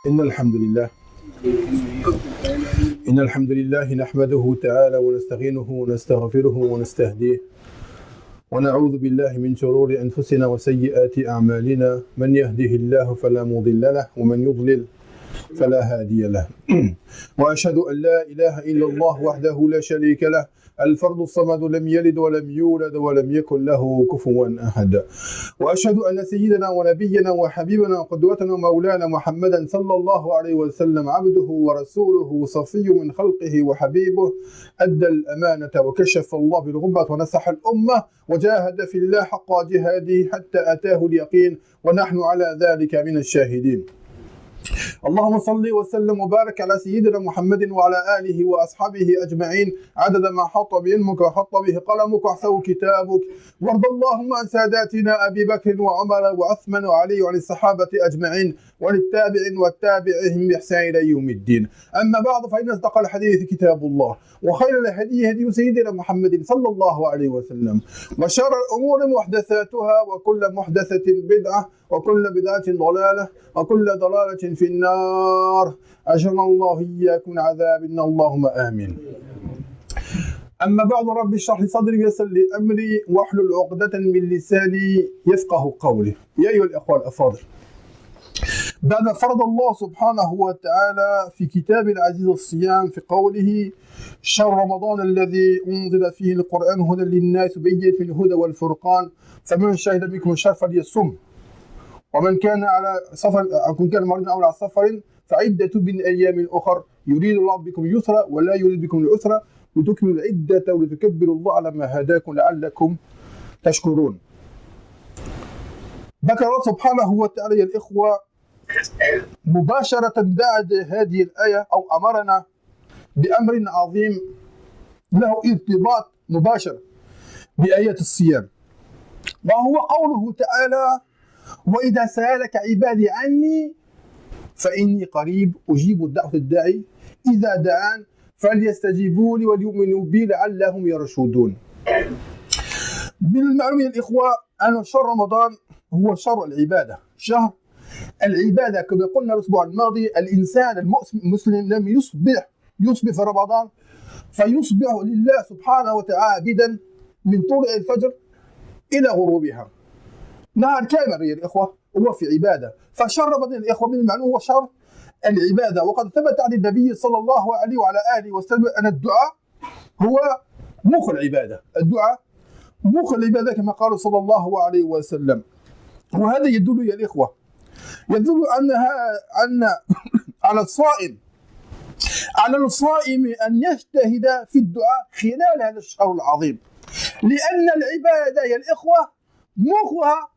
إن الحمد لله نحمده تعالى ونستعينه ونستغفره ونستهديه ونعوذ بالله من شرور أنفسنا وسيئات أعمالنا من يهده الله فلا مضل له ومن يضلل فلا هادي له وأشهد أن لا إله إلا الله وحده لا شريك له الفرد الصمد لم يلد ولم يولد ولم يكن له كفوا أحد وأشهد أن سيدنا ونبينا وحبيبنا وقدوتنا ومولانا محمدا صلى الله عليه وسلم عبده ورسوله صفي من خلقه وحبيبه أدى الأمانة وكشف الله بالغمة ونصح الأمة وجاهد في الله حق جهاده حتى أتاه اليقين ونحن على ذلك من الشاهدين. اللهم صل وسلم وبارك على سيدنا محمد وعلى آله وأصحابه أجمعين عدد ما حط بعلمك وحط به قلمك وحسو كتابك. وارض اللهم عن ساداتنا أبي بكر وعمر وعثمان وعلي وعن الصحابة أجمعين والتابعين والتابعهم بإحسان إلى يوم الدين. أما بعد فإن أصدق الحديث كتاب الله وخير الهدي هدي سيدنا محمد صلى الله عليه وسلم وشر الأمور محدثاتها وكل محدثة بدعة وكل بدعة ضلالة وكل ضلالة في النار أجرنا الله إياكم من عذاب اللهم آمين. أما بعد رب اشرح لي صدري ويسر لي أمري واحلل عقدة من لساني يفقه قولي. يا أيها الأخوة الأفاضل، بعد فرض الله سبحانه وتعالى في كتاب العزيز الصيام في قوله شهر رمضان الذي أنزل فيه القرآن هدى للناس بينات من الهدى والفرقان فمن شهد منكم الشهر فليصم ومن كان على سفر أو كان مريضا أو على سفر فعدة من أيام أخر يريد الله بكم اليسر ولا يريد بكم العسر وتكملوا العدة ولتكبروا الله على ما هداكم لعلكم تشكرون. ذكر الله سبحانه وتعالى يا الإخوة مباشرة بعد هذه الآية أو أمرنا بأمر عظيم له ارتباط مباشر بآية الصيام، وهو قوله تعالى وإذا سألك عبادي عني فإني قريب أجيب دعوة الداعي إذا دعان فليستجيبوا لي وليؤمنوا بي لعلهم يرشدون. من المعلوم يا الإخوة أن شهر رمضان هو شهر العبادة، شهر العبادة كما قلنا الأسبوع الماضي. الإنسان المسلم لم يصبح في رمضان فيصبح لله سبحانه وتعالى عابدا من طلوع الفجر إلى غروبها، نهار كامل يا الإخوة هو في عبادة. فشهر رمضان يا الإخوة من المعلوم هو شهر العبادة، وقد ثبت عن النبي صلى الله عليه وعلى آله وسلم أن الدعاء هو مخ العبادة، الدعاء مخ العبادة كما قال صلى الله عليه وسلم. وهذا يدل يا الإخوة يدل أن على الصائم أن يجتهد في الدعاء خلال هذا الشهر العظيم، لأن العبادة يا الإخوة مخها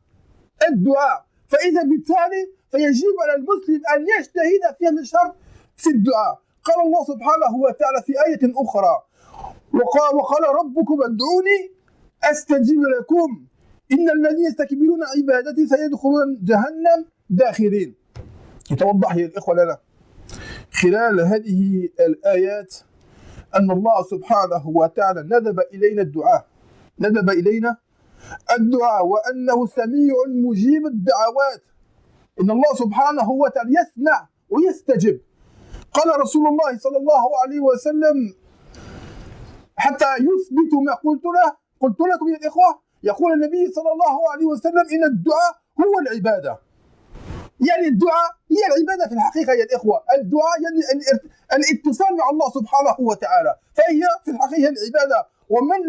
الدعاء، فإذا بالتالي فيجب على المسلم أن يجتهد في هذا الشهر في الدعاء. قال الله سبحانه وتعالى في آية أخرى وقال ربكم ادعوني أستجيب لكم إن الذين يستكبرون عبادتي سيدخلون جهنم داخرين. يتوضح يا الإخوة لنا خلال هذه الآيات أن الله سبحانه وتعالى ندب إلينا الدعاء وأنه سميع مجيب الدعوات، إن الله سبحانه وتعالى يسمع ويستجب. قال رسول الله صلى الله عليه وسلم حتى يثبت ما قلت لكم يا الإخوة، يقول النبي صلى الله عليه وسلم إن الدعاء هو العبادة، يعني الدعاء هي العبادة في الحقيقة يا الإخوة. الدعاء يعني الاتصال مع الله سبحانه وتعالى، فهي في الحقيقة العبادة. ومن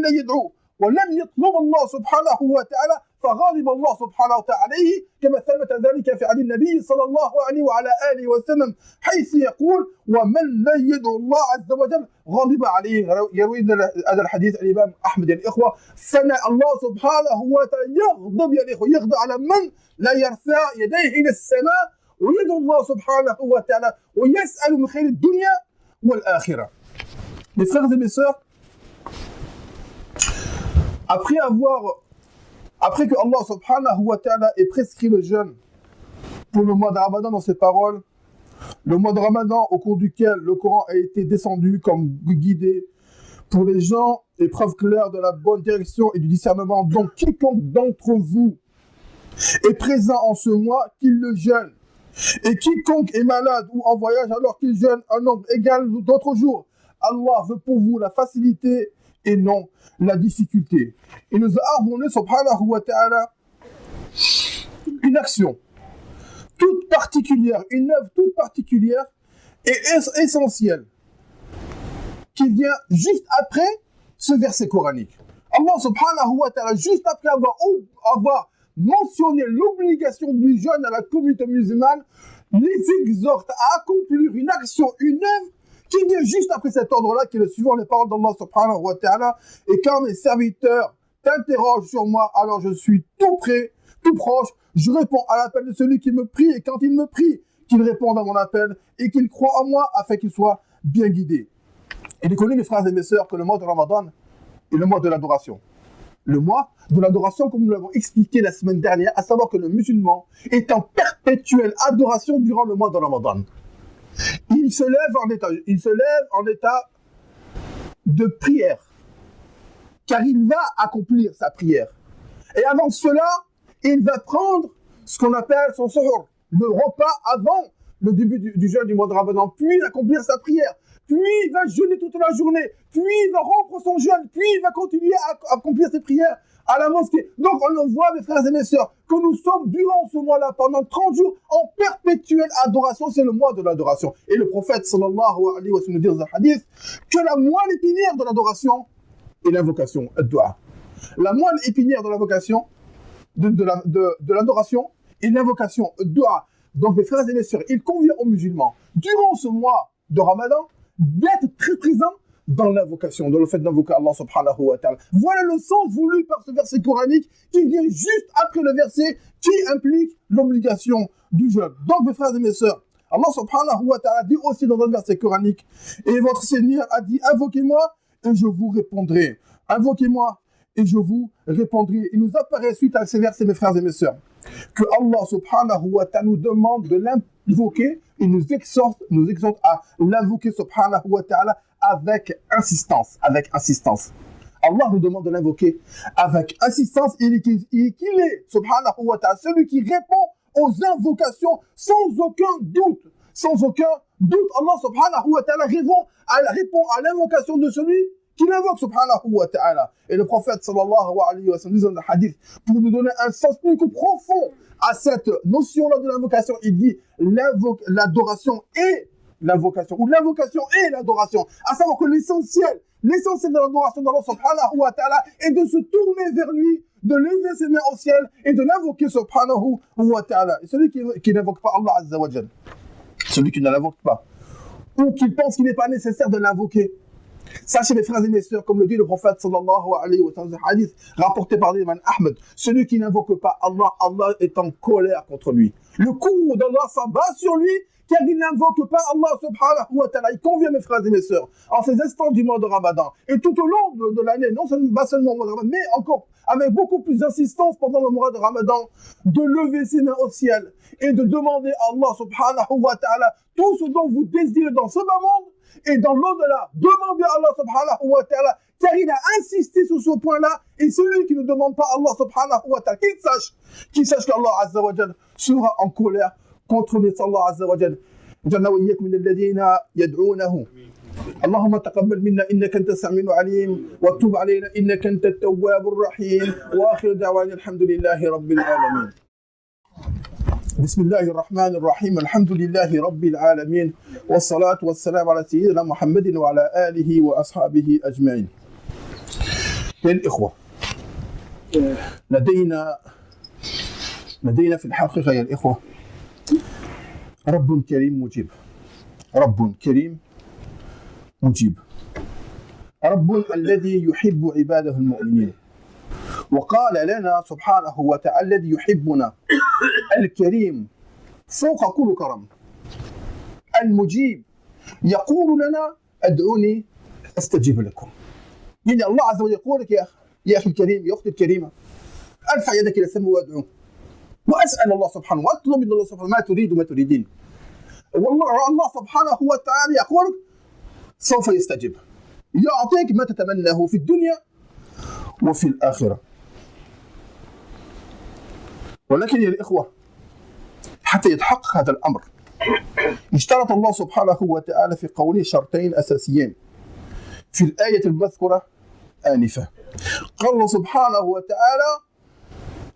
لا يدعو ولم يطلب الله سبحانه وتعالى فغضب الله سبحانه وتعالى عليه، كما ثبت ذلك في عن النبي صلى الله عليه وعلى آله وسلم حيث يقول ومن لا يدعو الله عز وجل غضب عليه. يروي هذا الحديث الإمام أحمد يا الإخوة. الله سبحانه وتعالى يغضب يا الإخوة، يغضب على من لا يرفع يديه إلى السماء ويدعو الله سبحانه وتعالى ويسأل من خير الدنيا والآخرة. Mes frères et mes sœurs, après que Allah subhanahu wa ta'ala ait prescrit le jeûne pour le mois de Ramadan dans ses paroles, le mois de Ramadan au cours duquel le Coran a été descendu comme guidé pour les gens et preuve claire de la bonne direction et du discernement. Donc quiconque d'entre vous est présent en ce mois, qu'il le jeûne. Et quiconque est malade ou en voyage alors qu'il jeûne un nombre égal d'autres jours, Allah veut pour vous la facilité et non la difficulté. Il nous a ordonné, subhanahu wa ta'ala, une action toute particulière, une œuvre toute particulière et essentielle qui vient juste après ce verset coranique. Allah subhanahu wa ta'ala, juste après avoir mentionné l'obligation du jeûne à la communauté musulmane, les exhorte à accomplir une action, une œuvre qui vient juste après cet ordre-là, qui est le suivant, les paroles d'Allah subhanahu wa ta'ala. Et quand mes serviteurs t'interrogent sur moi, alors je suis tout près, tout proche, je réponds à l'appel de celui qui me prie, et quand il me prie, qu'il réponde à mon appel, et qu'il croit en moi, afin qu'il soit bien guidé. Il est connu, mes frères et mes sœurs, que le mois de Ramadan est le mois de l'adoration. Le mois de l'adoration, comme nous l'avons expliqué la semaine dernière, à savoir que le musulman est en perpétuelle adoration durant le mois de Ramadan. Il se lève en état de prière, car il va accomplir sa prière. Et avant cela, il va prendre ce qu'on appelle son suhour, le repas avant le début du jeûne du mois de Ramadan, puis accomplir sa prière, puis il va jeûner toute la journée, puis il va rompre son jeûne, puis il va continuer à accomplir ses prières à la mosquée. Donc on voit, mes frères et mes sœurs, que nous sommes durant ce mois-là, pendant 30 jours, en perpétuelle adoration. C'est le mois de l'adoration. Et le prophète sallallahu alayhi wa sallam nous dit dans un hadith que la moelle épinière de l'adoration est l'invocation, ad-du'a. La moelle épinière de l'invocation, de l'adoration est l'invocation, ad-du'a. Donc mes frères et mes sœurs, il convient aux musulmans, durant ce mois de Ramadan, d'être très présents dans l'invocation, dans le fait d'invoquer Allah subhanahu wa ta'ala. Voilà le sens voulu par ce verset coranique qui vient juste après le verset qui implique l'obligation du jeûne. Donc mes frères et mes sœurs, Allah subhanahu wa ta'ala dit aussi dans un verset coranique, et votre Seigneur a dit, invoquez-moi et je vous répondrai. Invoquez-moi et je vous répondrai. Il nous apparaît suite à ces versets, mes frères et mes sœurs, que Allah subhanahu wa ta'ala nous demande de l'invoquer et nous exhorte à l'invoquer subhanahu wa ta'ala avec insistance, Allah nous demande de l'invoquer avec insistance. Il est, subhanahu wa ta'ala, celui qui répond aux invocations sans aucun doute. Allah subhanahu wa ta'ala répond à l'invocation de celui qui l'invoque, subhanahu wa ta'ala. Et le prophète sallallahu alayhi wa sallam dit dans le hadith, pour nous donner un sens plus profond à cette notion-là de l'invocation, il dit l'adoration et l'invocation, ou l'invocation et l'adoration. À savoir que l'essentiel de l'adoration d'Allah subhanahu wa ta'ala est de se tourner vers lui, de lever ses mains au ciel et de l'invoquer subhanahu wa ta'ala. Et celui qui n'invoque pas Allah azza wa jal, celui qui ne l'invoque pas, ou qui pense qu'il n'est pas nécessaire de l'invoquer, sachez mes frères et mes sœurs, comme le dit le prophète sallallahu alayhi wa sallam, hadith rapporté par l'imam Ahmed, celui qui n'invoque pas Allah, Allah est en colère contre lui. Le coup d'Allah s'abat sur lui, car il n'invoque pas Allah subhanahu wa ta'ala. Il convient, mes frères et mes sœurs, en ces instants du mois de Ramadan, et tout au long de l'année, non seulement au mois de Ramadan, mais encore avec beaucoup plus d'insistance pendant le mois de Ramadan, de lever ses mains au ciel et de demander à Allah subhanahu wa ta'ala tout ce dont vous désirez dans ce bas monde et dans l'au-delà. Demandez à Allah subhanahu wa ta'ala, car il a insisté sur ce point-là, et celui qui ne demande pas Allah subhanahu wa ta'ala, qu'il sache qu'Allah azza wa jal sera en colère contre lui. Allah azza wa jal جعلنا وإياكم من الذين يدعونه اللهم تقبل منا إنك أنت السميع العليم وتب علينا إنك أنت التواب الرحيم وآخر دعوانا الحمد لله رب العالمين. بسم الله الرحمن الرحيم الحمد لله رب العالمين والصلاة والسلام على سيدنا محمد وعلى آله وأصحابه أجمعين. يا الإخوة، لدينا في الحقيقة يا الإخوة رب كريم مجيب، رب كريم مجيب، رب الذي يحب عباده المؤمنين، وقال لنا سبحانه وتعالى الذي يحبنا الكريم فوق كل كرم المجيب يقول لنا ادعوني استجيب لكم. يعني الله عز وجل يقول لك يا اخي الكريم، يا اختي الكريمه، ارفع يدك الى السماء وادعو واسال الله سبحانه واطلب من الله سبحانه ما تريد وما تريدين. والله الله سبحانه وتعالى يقول سوف يستجيب، يعطيك ما تتمناه في الدنيا وفي الآخرة. ولكن يا الإخوة، حتى يتحقق هذا الأمر اشترط الله سبحانه وتعالى في قوله شرطين أساسيين في الآية المذكورة آنفة. قال الله سبحانه وتعالى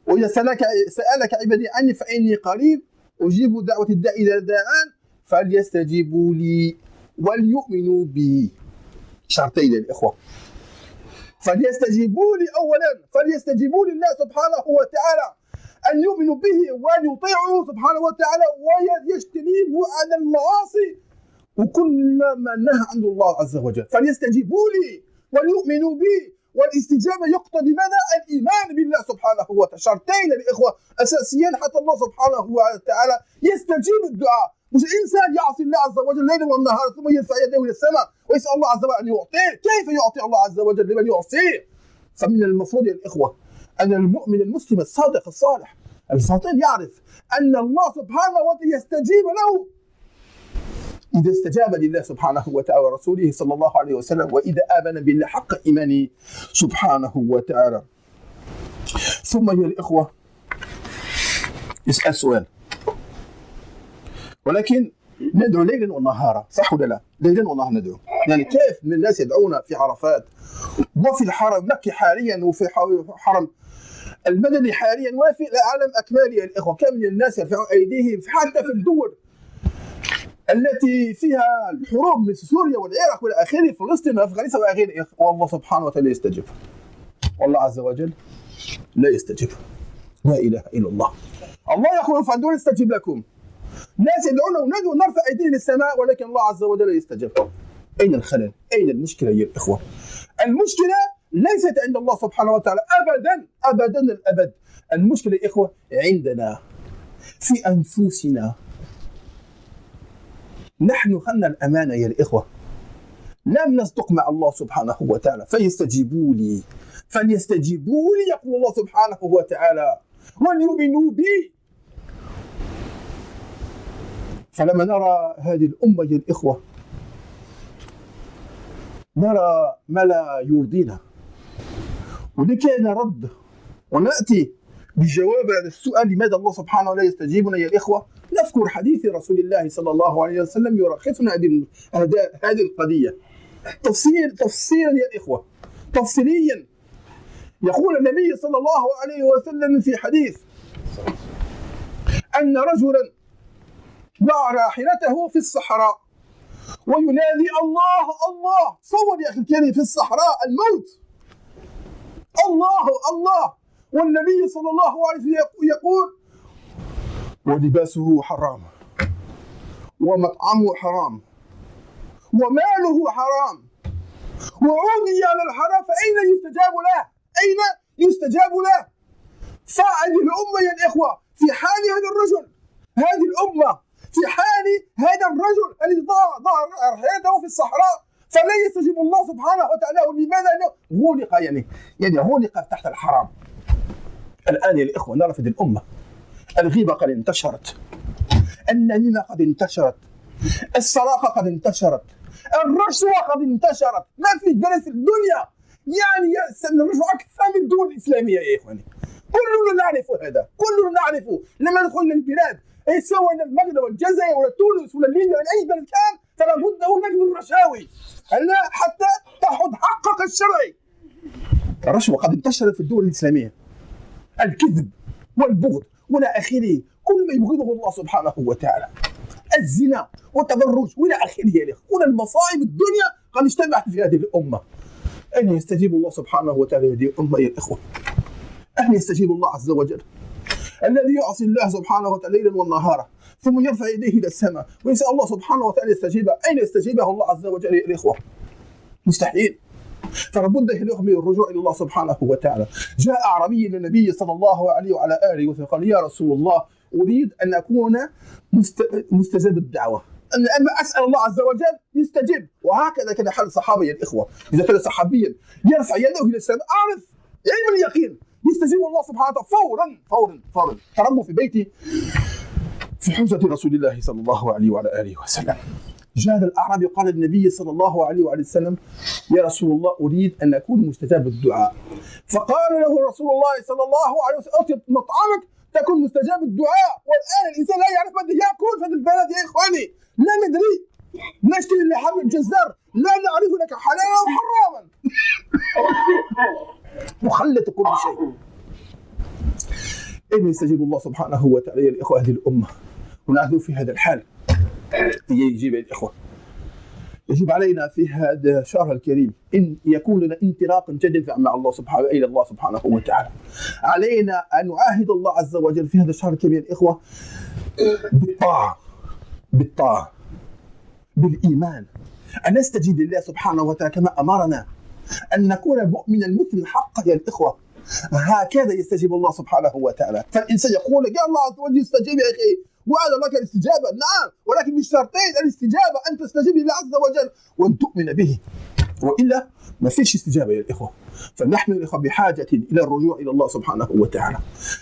وإذا سألك عبادي عني فإني قريب أجيب دعوة الداعي إذا دعان فليستجيبوا لي وليؤمنوا بي. شرطين الإخوة، فليستجيبوا لي أولا، فليستجيبوا لله سبحانه وتعالى أن يؤمنوا به وأن يطيعوا سبحانه وتعالى ويجتنبوا عن المعاصي وكل ما نهى عنه الله عز وجل. فليستجيبوا لي وليؤمنوا بي، والاستجابة يقتضي ماذا؟ الإيمان بالله سبحانه وتعالى. شرطين الإخوة أساسيين حتى الله سبحانه وتعالى يستجيب الدعاء. مش إنسان يعصي الله عز وجل ليلا والنهار ثم يرفع يديه إلى السماء ويسأل الله عز وجل أن يعطيه. كيف يعطي الله عز وجل لمن يعصيه؟ فمن المفروض يا الإخوة أن المؤمن المسلم الصادق الصالح الفطن يعرف أن الله سبحانه وتعالى يستجيب له إذا استجاب لله سبحانه وتعالى ورسوله صلى الله عليه وسلم، وإذا آمن بالله حق إيمانه سبحانه وتعالى. ثم يا الإخوة يسأل سؤال، ولكن ندعو ليلا ونهارا، صح ولا لا؟ ليلا ونهارا ندعو. يعني كيف من الناس يدعون في عرفات وفي الحرم المكي حاليا وفي حرم المدني حاليا وفي العالم أكمله يا الإخوة، كم من الناس يرفعون أيديهم حتى في الدول التي فيها الحروب مثل سوريا والعراق والى اخره، فلسطين وافغانستان واخره، والله سبحانه وتعالى يستجيب. والله عز وجل لا يستجيب. لا اله الا الله. الله يقول فادعوني استجيب لكم. ناس يدعون وندعو نرفع ايدينا للسماء ولكن الله عز وجل يستجيب. اين الخلل؟ اين المشكله يا الاخوه؟ المشكله ليست عند الله سبحانه وتعالى ابدا ابدا الابد. المشكله يا اخوه عندنا في انفسنا. نحن خلنا الأمانة يا الإخوة، لم نصدق مع الله سبحانه وتعالى. فليستجيبوا لي يقول الله سبحانه وتعالى وليؤمنوا بي. فلما نرى هذه الأمة يا الإخوة نرى ما لا يرضينا، ولكي نرد ونأتي بجواب على السؤال لماذا الله سبحانه لا يستجيبنا يا الإخوة، نذكر حديث رسول الله صلى الله عليه وسلم يرخصنا هذه القضية تفصيلا يا الإخوة، تفصيليا. يقول النبي صلى الله عليه وسلم في حديث أن رجلا باع راحلته في الصحراء وينادي الله الله. صور يا أخي الكريم في الصحراء الموت، الله الله، والنبي صلى الله عليه وسلم يقول ولباسه حرام ومطعمه حرام وماله حرام وعودي على الحرام، فأين يستجاب له؟ أين يستجاب له؟ فهذه الأمة يا الإخوة في حال هذا الرجل، هذه الأمة في حال هذا الرجل الذي ضاع رحلته في الصحراء فلا يستجيب الله سبحانه وتعالى. لماذا؟ غلق يعني غلق تحت الحرام. الآن يا الإخوة نرى في الأمة الغيبة قد انتشرت، النميمة قد انتشرت، السراقة قد انتشرت، الرشوة قد انتشرت، ما في جلس في الدنيا يعني الرشوة أكثر من الدول الإسلامية يا إخواني. كلنا نعرف هذا، كلنا نعرفه. لما ندخل إلى البلاد سواء إلى المغرب والجزائر ولا تونس ولا ليبيا ولا أي بلد كان فلا بد هناك من الرشاوي حتى تأخذ حقك الشرعي. الرشوة قد انتشرت في الدول الإسلامية، الكذب والبغض والى اخره، كل ما يبغضه الله سبحانه وتعالى، الزنا والتبرج والى اخره، كل المصائب الدنيا قد اجتمعت في هذه الامه. ان يستجيب الله سبحانه وتعالى هذه الامه يا الاخوه؟ ان يستجيب الله عز وجل الذي يعصي الله سبحانه وتعالى ليلا ونهارا ثم يرفع يديه الى السماء ويسال الله سبحانه وتعالى يستجيبه؟ اين يستجيبه الله عز وجل يا الاخوه؟ مستحيل. فلابد من الرجوع الى الله سبحانه وتعالى. جاء اعرابي الى النبي صلى الله عليه وعلى اله وسلم قال يا رسول الله اريد ان اكون مستجاب الدعوه، اما اسال الله عز وجل يستجيب. وهكذا كان حال الصحابه يا الاخوه، اذا كان صحابيا يرفع يده الى السماء اعرف علم اليقين يستجيب الله سبحانه وتعالى فورا فورا فورا. تربوا في بيتي في حجة رسول الله صلى الله عليه وعلى اله وسلم. جاء الأعرابي قال النبي صلى الله عليه وعلى وسلم يا رسول الله أريد أن أكون مستجاب الدعاء. فقال له رسول الله صلى الله عليه وسلم أطيب مطعمك تكون مستجاب الدعاء. والآن الإنسان لا يعرف ماذا يأكل في هذا البلد يا إخواني، لا ندري، نشتري اللحم الجزار لا نعرف لك حلالا أو حراما. مخلط كل شيء. إن يستجيب الله سبحانه وتعالى يا الإخوة هذه الأمة ونحن في هذا الحال. يجب يا الإخوة، يجب علينا في هذا الشهر الكريم إن يكون لنا انطلاق جديد مع الله سبحانه إلى الله سبحانه وتعالى. علينا أن نعاهد الله عز وجل في هذا الشهر الكريم يا الإخوة بالطاعة بالإيمان، أن نستجيب لله سبحانه وتعالى كما أمرنا، أن نكون مؤمنا مثل الحق يا الإخوة. هكذا يستجيب الله سبحانه وتعالى. فالإنسان يقول يا الله عز وجل استجيب يا أخي، وعد لك الاستجابة، نعم، ولكن بشرطين الاستجابة أن تستجيب لله عز وجل وأن تؤمن به، وإلا ما فيش استجابة يا الإخوة. فنحن يا الإخوة بحاجة إلى الرجوع إلى الله سبحانه وتعالى.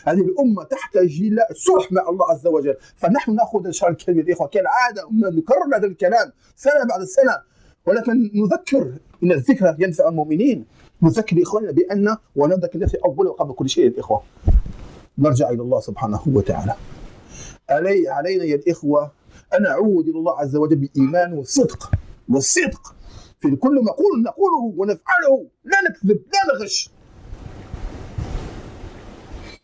هذه الأمة تحتاج إلى صلح مع الله عز وجل. فنحن نأخذ الشهر الكريم يا الإخوة كالعادة نكرر هذا الكلام سنة بعد سنة، ولكن نذكر إن الذكر ينفع المؤمنين. نذكر إخواننا بأن ونذكر نفسي أول وقبل كل شيء يا الإخوة نرجع إلى الله سبحانه وتعالى. علينا يا الإخوة أن نعود إلى الله عز وجل بإيمان والصدق في كل ما نقوله ونفعله. لا نكذب، لا نغش،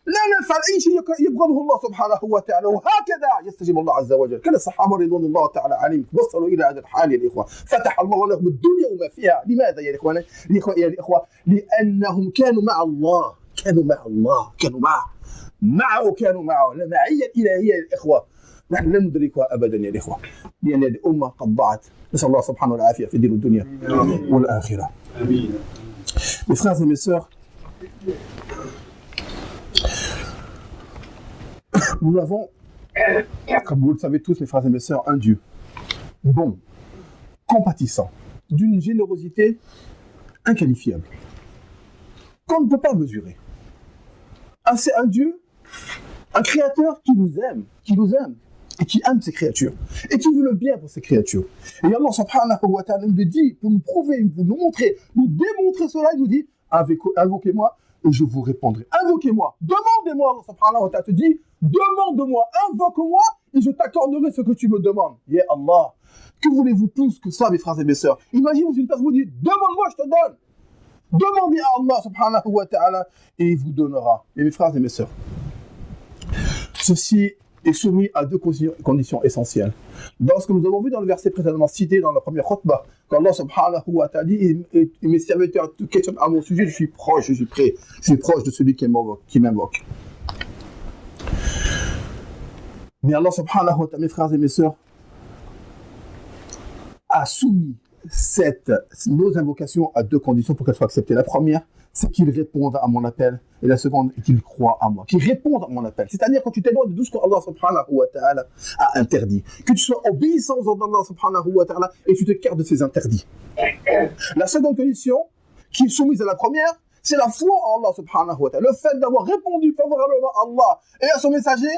لا نفعل أي شيء يبغضه الله سبحانه وتعالى. وهكذا يستجيب الله عز وجل. كان الصحابة رضوان الله تعالى عليهم وصلوا إلى هذا الحال يا الإخوة، فتح الله لهم الدنيا وما فيها. لماذا يا إخوان؟ يا الإخوة لأنهم كانوا مع الله، كانوا معه المعية الإلهية يا الإخوة. نحن لن ندركها أبدا يا الإخوة، لأن هذه الأمة قد ضاعت. نسأل الله سبحانه والعافية في دين الدنيا والآخرة. Mes frères et mes sœurs, nous avons, comme vous le savez tous, mes frères et mes sœurs, un Dieu bon, compatissant, d'une générosité inqualifiable, qu'on ne peut pas mesurer. C'est un Dieu, un créateur qui nous aime et qui aime ses créatures et qui veut le bien pour ses créatures. Et Allah subhanahu wa ta'ala nous dit, pour nous prouver, pour nous montrer, nous démontrer cela, il nous dit invoquez-moi et je vous répondrai. Invoquez-moi, demandez-moi. Allah subhanahu wa ta'ala te dit demande-moi, invoque-moi et je t'accorderai ce que tu me demandes. Ya Allah, que voulez-vous plus que ça, mes frères et mes sœurs? Imaginez une personne vous dit demande-moi, je te donne. Demandez à Allah subhanahu wa ta'ala et il vous donnera. Et mes frères et mes sœurs, ceci est soumis à deux conditions essentielles. Dans ce que nous avons vu dans le verset précédemment cité dans la première khutbah, quand Allah subhanahu wa ta'ala dit et mes serviteurs questionnent à mon sujet, je suis proche de celui qui m'invoque. Mais Allah subhanahu wa ta'ala, mes frères et mes sœurs, a soumis nos invocations à deux conditions pour qu'elles soient acceptées. La première, c'est qu'ils répondent à mon appel. Et la seconde, c'est qu'ils croient à moi. Qu'ils répondent à mon appel. C'est-à-dire quand tu t'éloignes de tout ce qu'Allah subhanahu wa ta'ala a interdit. Que tu sois obéissant aux ordres d'Allah subhanahu wa ta'ala et tu te gardes de ses interdits. La seconde condition, qui est soumise à la première, c'est la foi en Allah subhanahu wa ta'ala. Le fait d'avoir répondu favorablement à Allah et à son messager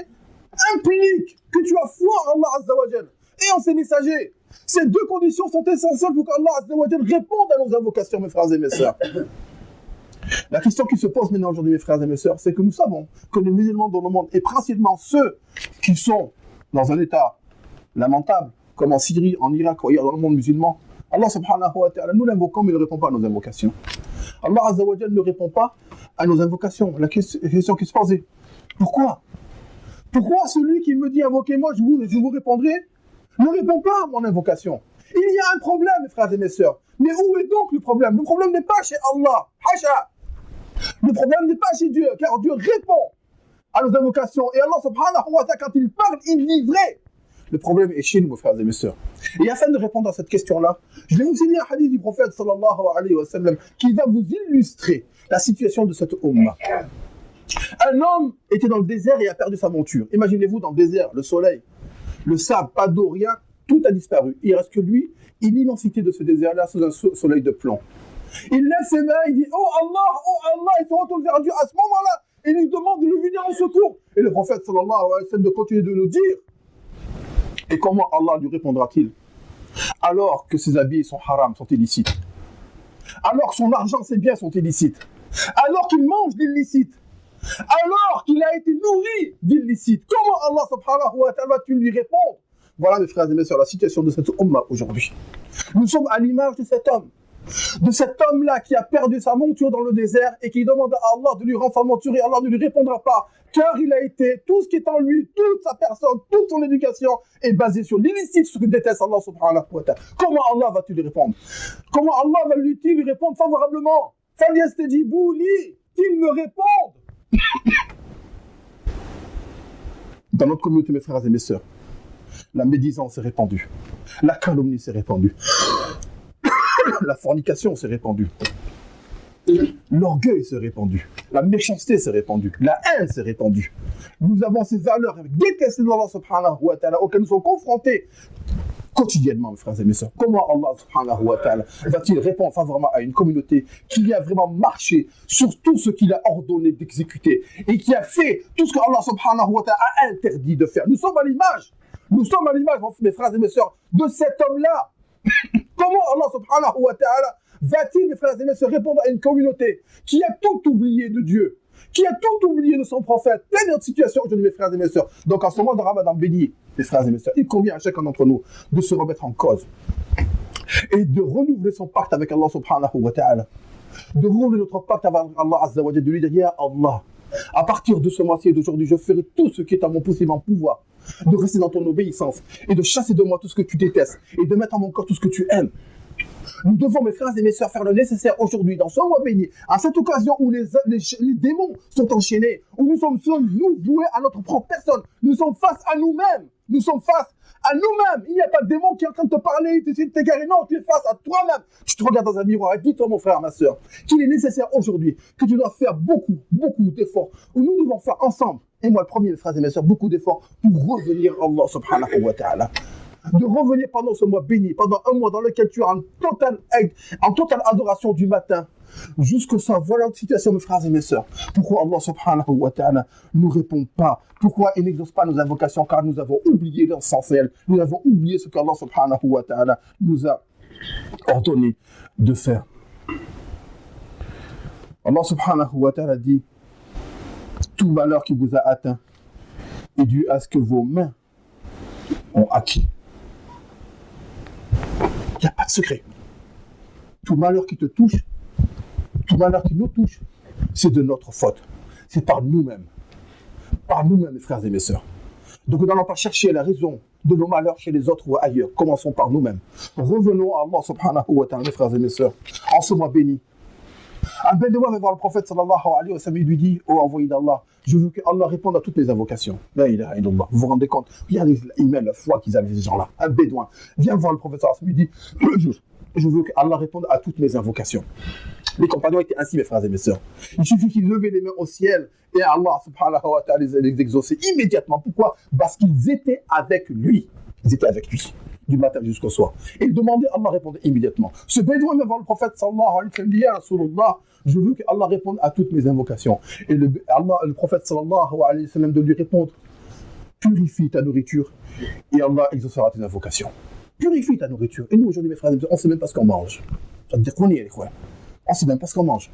implique que tu as foi en Allah azza wa jal et en ses messagers. Ces deux conditions sont essentielles pour qu'Allah azza wa jal réponde à nos invocations, mes frères et mes sœurs. La question qui se pose maintenant aujourd'hui, mes frères et mes sœurs, c'est que nous savons que les musulmans dans le monde, et principalement ceux qui sont dans un état lamentable, comme en Syrie, en Irak, ou ailleurs dans le monde musulman, Allah subhanahu wa ta'ala, nous l'invoquons, mais il ne répond pas à nos invocations. Allah azza wa jal ne répond pas à nos invocations. La question qui se pose est, pourquoi celui qui me dit invoquez-moi, je vous répondrai, ne répond pas à mon invocation? Il y a un problème, mes frères et mes sœurs. Mais où est donc le problème? Le problème n'est pas chez Allah. Hasha. Le problème n'est pas chez Dieu, car Dieu répond à nos invocations. Et Allah subhanahu wa ta'ala, quand il parle, il dit vrai. Le problème est chez nous, mes frères et mes sœurs. Et afin de répondre à cette question-là, je vais vous citer un hadith du prophète sallallahu alayhi wa sallam qui va vous illustrer la situation de cette ummah. Un homme était dans le désert et a perdu sa monture. Imaginez-vous dans le désert, le soleil, le sable, pas d'eau, rien, tout a disparu. Il ne reste que lui et l'immensité de ce désert-là sous un soleil de plomb. Il lève ses mains, il dit oh Allah, il se retourne vers Dieu à ce moment-là et lui demande de lui venir en secours. Et le prophète sallallahu alayhi wa sallam de continuer de nous dire. Et comment Allah lui répondra-t-il? Alors que ses habits sont haram, sont illicites. Alors que son argent, ses biens sont illicites. Alors qu'il mange d'illicite. alors qu'il a été nourri d'illicite. Comment Allah subhanahu wa ta'ala va-t-il lui répondre? Voilà mes frères et mes sœurs, la situation de cette umma aujourd'hui. Nous sommes à l'image de cet homme. De cet homme-là qui a perdu sa monture dans le désert et qui demande à Allah de lui rendre sa monture et Allah ne lui répondra pas car il a été, tout ce qui est en lui, toute sa personne, toute son éducation est basée sur l'illicite, ce que déteste Allah subhanahu wa ta'ala. Comment Allah va-t-il lui répondre? Comment Allah va-t-il lui répondre favorablement? Falyastajibouli, qu'il me réponde. Dans notre communauté, mes frères et mes sœurs, la médisance s'est répandue, la calomnie s'est répandue, la fornication s'est répandue, l'orgueil s'est répandu, la méchanceté s'est répandue, la haine s'est répandue. Nous avons ces valeurs détestées d'Allah subhanahu wa ta'ala auxquelles nous sommes confrontés quotidiennement, mes frères et mes sœurs. Comment Allah subhanahu wa ta'ala va-t-il répondre favorablement à une communauté qui a vraiment marché sur tout ce qu'il a ordonné d'exécuter et qui a fait tout ce que Allah subhanahu wa ta'ala a interdit de faire? Nous sommes à l'image, mes frères et mes sœurs, de cet homme-là. Comment Allah subhanahu wa ta'ala va-t-il, mes frères et mes sœurs, répondre à une communauté qui a tout oublié de Dieu, qui a tout oublié de son prophète? Telle est notre situation aujourd'hui, mes frères et mes sœurs. Donc en ce moment de Ramadan béni, mes frères et mes sœurs, il convient à chacun d'entre nous de se remettre en cause et de renouveler son pacte avec Allah subhanahu wa ta'ala, de renouveler notre pacte avec Allah azza wa jalla, de lui dire: Ya Allah, à partir de ce mois-ci et d'aujourd'hui, je ferai tout ce qui est à mon possible en pouvoir de rester dans ton obéissance et de chasser de moi tout ce que tu détestes et de mettre à mon corps tout ce que tu aimes. Nous devons, mes frères et mes sœurs, faire le nécessaire aujourd'hui, dans ce mois béni, à cette occasion où les démons sont enchaînés, où nous sommes nous voués à notre propre personne. Nous sommes face à nous-mêmes. Nous sommes face à nous-mêmes. Il n'y a pas de démon qui est en train de te parler, d'essayer de t'égarer. Non, tu es face à toi-même. Tu te regardes dans un miroir et dis-toi, mon frère, ma sœur, qu'il est nécessaire aujourd'hui que tu dois faire beaucoup d'efforts. Où nous devons faire ensemble, et moi le premier, mes frères et mes sœurs, beaucoup d'efforts pour revenir à Allah subhanahu wa ta'ala. De revenir pendant ce mois béni, pendant un mois dans lequel tu es en totale adoration du matin jusqu'au soir. Voilà notre situation, mes frères et mes sœurs. Pourquoi Allah subhanahu wa ta'ala ne nous répond pas? Pourquoi il n'exauce pas nos invocations? Car nous avons oublié l'essentiel. Nous avons oublié ce qu'Allah subhanahu wa ta'ala nous a ordonné de faire. Allah subhanahu wa ta'ala dit: tout malheur qui vous a atteint est dû à ce que vos mains ont acquis. Il n'y a pas de secret. Tout malheur qui te touche, tout malheur qui nous touche, c'est de notre faute. C'est par nous-mêmes. Par nous-mêmes, mes frères et mes sœurs. Donc nous n'allons pas chercher la raison de nos malheurs chez les autres ou ailleurs. Commençons par nous-mêmes. Revenons à Allah subhanahu wa ta'ala, mes frères et mes sœurs, en ce mois béni. Un bédouin va voir le prophète sallallahu alayhi wa sallam, il lui dit: ô envoyé d'Allah, je veux que Allah réponde à toutes mes invocations. La ilaha illallah. Vous vous rendez compte? Regardez l'email, la foi qu'ils avaient, ces gens-là. Un bédouin vient voir le prophète sallallahu alayhi wa sallam, il dit: je veux que Allah réponde à toutes mes invocations. Les compagnons étaient ainsi, mes frères et mes sœurs. Il suffit qu'ils levaient les mains au ciel et Allah subhanahu wa ta'ala les exauçait immédiatement. Pourquoi? Parce qu'ils étaient avec lui. Ils étaient avec lui, du matin jusqu'au soir. Et ils demandaient, Allah répondait immédiatement. Ce bédouin vient voir le prophète sallallahu alayhi wa sallam, dit: ya Rasulullah, je veux que Allah réponde à toutes mes invocations. Et le prophète sallallahu alayhi wa sallam de lui répondre: purifie ta nourriture et Allah exaucera tes invocations. Purifie ta nourriture. Et nous aujourd'hui, mes frères et mes sœurs, on ne sait même pas ce qu'on mange. Ça veut dire qu'on y est, quoi. On ne sait même pas ce qu'on mange.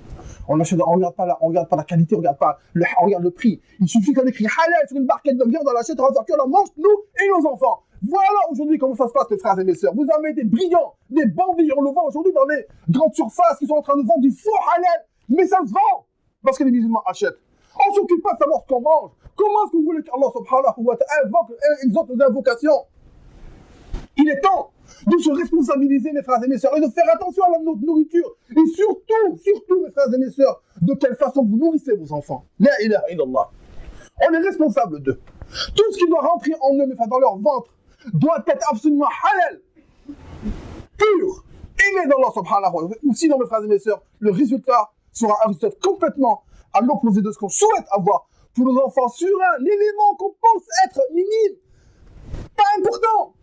On ne regarde pas la qualité, on regarde le prix. Il suffit qu'on écrit halal sur une barquette de viande, on l'achète, on va faire qu'on la mange, nous et nos enfants. Voilà aujourd'hui comment ça se passe, mes frères et mes sœurs. Vous avez des brillants, des bandits, on le voit aujourd'hui dans les grandes surfaces qui sont en train de vendre du faux halal, mais ça se vend parce que les musulmans achètent. On ne s'occupe pas de savoir ce qu'on mange. Comment est-ce que vous voulez qu'Allah subhanahu wa ta'ala exauce nos invocations? Il est temps de se responsabiliser, mes frères et mes sœurs, et de faire attention à notre nourriture. Et surtout, mes frères et mes sœurs, de quelle façon vous nourrissez vos enfants. La ilaha illallah. On est responsable d'eux. Tout ce qui doit rentrer en eux, dans leur ventre, doit être absolument halal, pur, aimé d'Allah subhanahu wa ta'ala. Ou sinon, mes frères et mes sœurs, le résultat sera un résultat complètement à l'opposé de ce qu'on souhaite avoir pour nos enfants sur un élément qu'on pense être minime, pas important.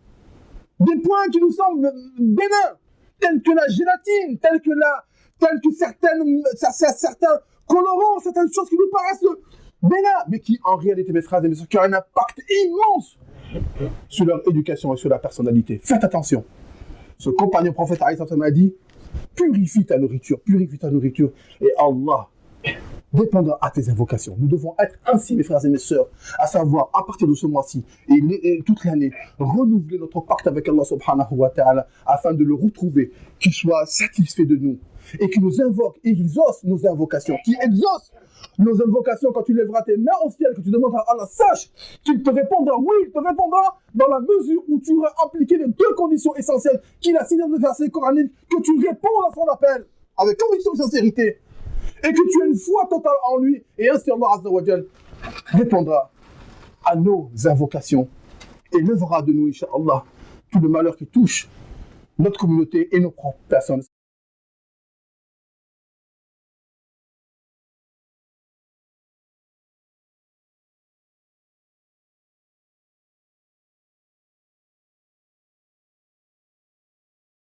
Des points qui nous semblent bénins, tels que la gélatine, tels que certains colorants, certaines choses qui nous paraissent bénins, mais qui en réalité, mes frères et mes sœurs, qui ont un impact immense sur leur éducation et sur la personnalité. Faites attention. Ce compagnon prophète a dit: purifie ta nourriture, et Allah dépendra à tes invocations. Nous devons être ainsi, mes frères et mes sœurs, à savoir, à partir de ce mois-ci et toute l'année, renouveler notre pacte avec Allah subhanahu wa ta'ala afin de le retrouver, qu'il soit satisfait de nous et qu'il nous invoque, et qu'il exauce nos invocations, qu'il exauce nos invocations quand tu lèveras tes mains au ciel, que tu demanderas à Allah, sache qu'il te répondra, oui, il te répondra dans la mesure où tu auras appliqué les deux conditions essentielles qu'il a citées dans le verset coranique, que tu réponds à son appel avec conviction et sincérité, et que tu aies une foi totale en lui, et ainsi Allah Azza wa Jal répondra à nos invocations et lèvera de nous, Inch'Allah, tout le malheur qui touche notre communauté et nos propres personnes.